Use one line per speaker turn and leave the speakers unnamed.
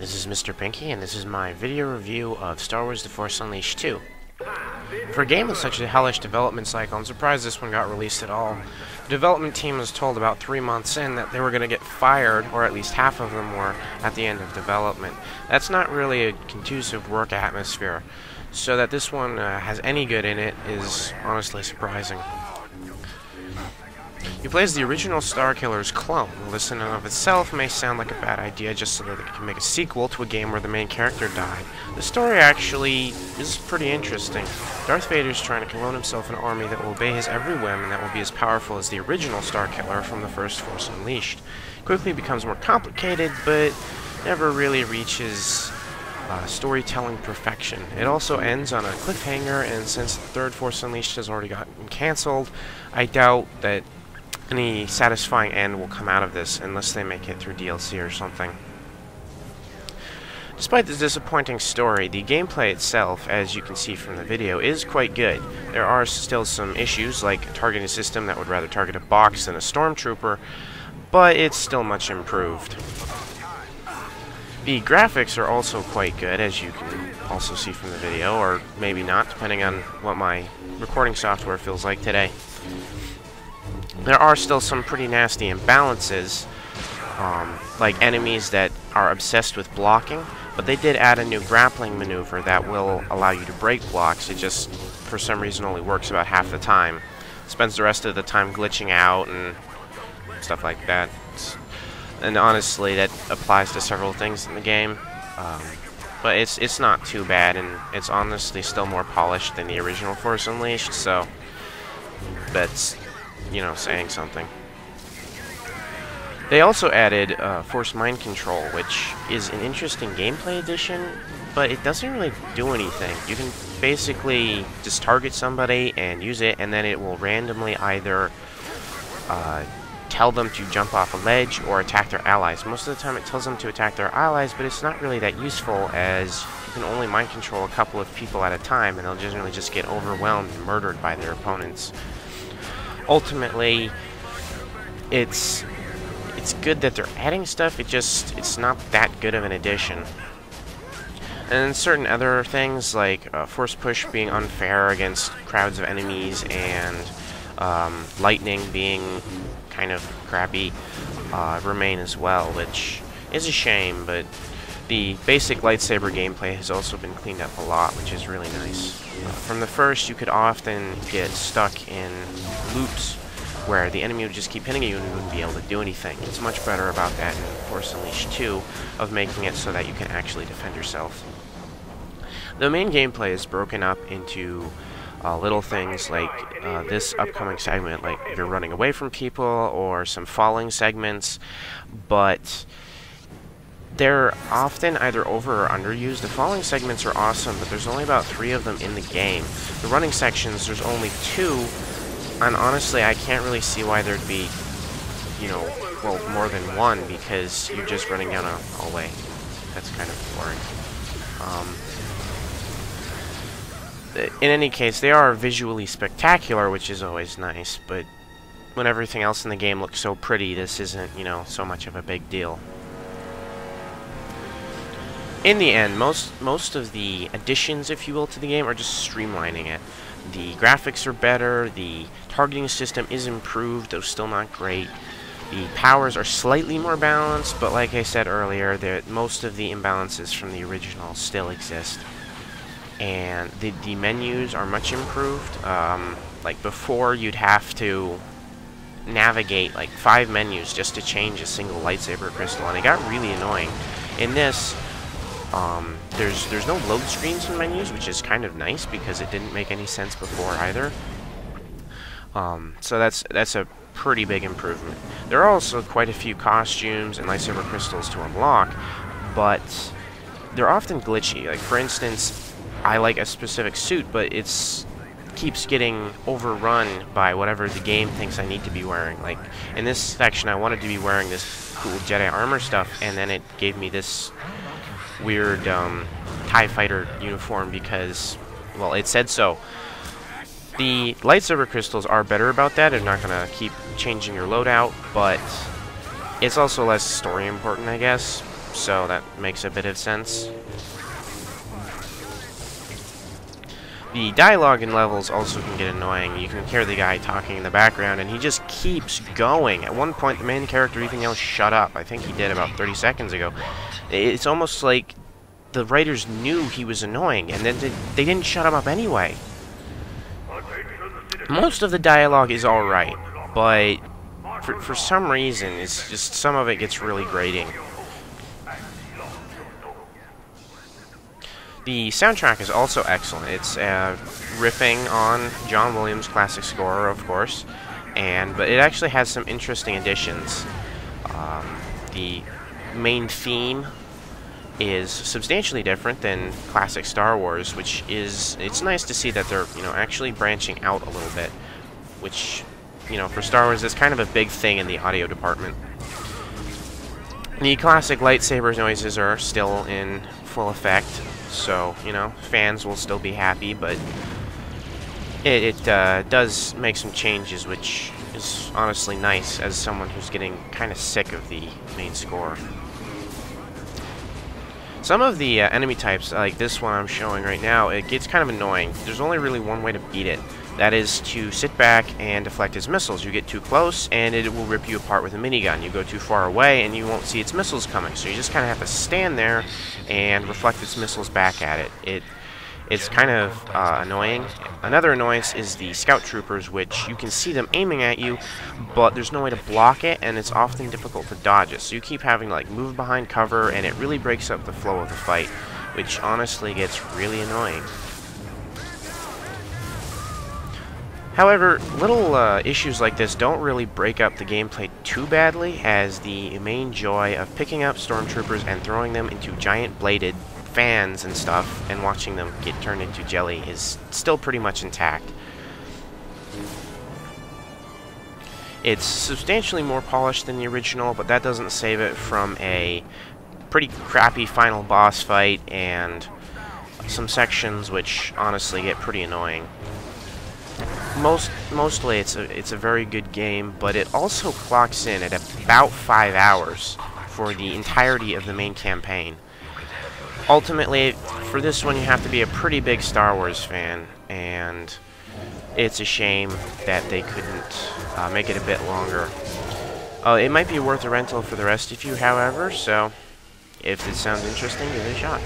this is Mr. Pinky, and this is my video review of Star Wars The Force Unleashed 2. For a game with such a hellish development cycle, I'm surprised this one got released at all. The development team was told about 3 months in that they were going to get fired, or at least half of them were, at the end of development. That's not really a conducive work atmosphere, so that this one has any good in it is honestly surprising. He plays the original Starkiller's clone. This in and of itself may sound like a bad idea just so that they can make a sequel to a game where the main character died. The story actually is pretty interesting. Darth Vader's trying to clone himself an army that will obey his every whim and that will be as powerful as the original Starkiller from the first Force Unleashed. Quickly becomes more complicated, but never really reaches storytelling perfection. It also ends on a cliffhanger, and since the third Force Unleashed has already gotten cancelled, I doubt that any satisfying end will come out of this unless they make it through DLC or something. Despite the disappointing story, the gameplay itself, as you can see from the video, is quite good. There are still some issues, like a targeting system that would rather target a box than a stormtrooper, but it's still much improved. The graphics are also quite good, as you can also see from the video, or maybe not, depending on what my recording software feels like today. There are still some pretty nasty imbalances, like enemies that are obsessed with blocking, but they did add a new grappling maneuver that will allow you to break blocks. It just, for some reason, only works about half the time. Spends the rest of the time glitching out and stuff like that. And honestly, that applies to several things in the game. But it's not too bad, and it's honestly still more polished than the original Force Unleashed, so that's, you know, saying something. They also added Force Mind Control, which is an interesting gameplay addition, but it doesn't really do anything. You can basically just target somebody and use it, and then it will randomly either tell them to jump off a ledge or attack their allies. Most of the time it tells them to attack their allies, but it's not really that useful, as you can only mind control a couple of people at a time, and they'll generally just get overwhelmed and murdered by their opponents. Ultimately, it's good that they're adding stuff, it's not that good of an addition. And certain other things, like Force Push being unfair against crowds of enemies, and lightning being kind of crappy, remain as well, which is a shame, but the basic lightsaber gameplay has also been cleaned up a lot, which is really nice. From the first, you could often get stuck in loops where the enemy would just keep hitting you and you wouldn't be able to do anything. It's much better about that in Force Unleashed 2, of making it so that you can actually defend yourself. The main gameplay is broken up into little things like this upcoming segment, like if you're running away from people, or some falling segments, but they're often either over or underused. The falling segments are awesome, but there's only about 3 of them in the game. The running sections, there's only 2, and honestly, I can't really see why there'd be, you know, well, more than 1, because you're just running down a hallway. That's kind of boring. In any case, they are visually spectacular, which is always nice, but when everything else in the game looks so pretty, this isn't, you know, so much of a big deal. In the end, most of the additions, if you will, to the game are just streamlining it. The graphics are better, the targeting system is improved, though still not great. The powers are slightly more balanced, but like I said earlier, most of the imbalances from the original still exist. And the menus are much improved. Like before, you'd have to navigate like 5 menus just to change a single lightsaber crystal, and it got really annoying. In this, there's no load screens in menus, which is kind of nice because it didn't make any sense before either. So that's a pretty big improvement. There are also quite a few costumes and lightsaber crystals to unlock, but they're often glitchy. Like for instance, I like a specific suit, but it keeps getting overrun by whatever the game thinks I need to be wearing. Like in this section, I wanted to be wearing this cool Jedi armor stuff, and then it gave me this weird TIE fighter uniform because, well, it said so. The lightsaber crystals are better about that. They're not going to keep changing your loadout, but it's also less story important, I guess. so that makes a bit of sense. The dialogue in levels also can get annoying. You can hear the guy talking in the background, and he just keeps going. At one point, the main character even yells, "Shut up." I think he did about 30 seconds ago. It's almost like the writers knew he was annoying, and then they didn't shut him up anyway. Most of the dialogue is alright, but for some reason, it's just some of it gets really grating. The soundtrack is also excellent. It's riffing on John Williams' classic score, of course, but it actually has some interesting additions. The main theme is substantially different than classic Star Wars, which is, it's nice to see that they're, actually branching out a little bit, which, for Star Wars is kind of a big thing in the audio department. The classic lightsaber noises are still in full effect, so, fans will still be happy, but it does make some changes, which is honestly nice as someone who's getting kind of sick of the main score. Some of the enemy types, like this one I'm showing right now, it gets kind of annoying. There's only really one way to beat it. That is to sit back and deflect its missiles. You get too close, and it will rip you apart with a minigun. You go too far away, and you won't see its missiles coming. So you just kind of have to stand there and reflect its missiles back at it. It's kind of annoying. Another annoyance is the scout troopers, which you can see them aiming at you, but there's no way to block it, and it's often difficult to dodge it. So you keep having to move behind cover, and it really breaks up the flow of the fight, which honestly gets really annoying. However, little issues like this don't really break up the gameplay too badly, as the main joy of picking up stormtroopers and throwing them into giant bladed fans and stuff and watching them get turned into jelly is still pretty much intact. It's substantially more polished than the original, but that doesn't save it from a pretty crappy final boss fight and some sections which honestly get pretty annoying. Mostly it's a very good game, but it also clocks in at about 5 hours for the entirety of the main campaign. Ultimately, for this one you have to be a pretty big Star Wars fan, and it's a shame that they couldn't make it a bit longer. It might be worth a rental for the rest of you, however, so if it sounds interesting, give it a shot.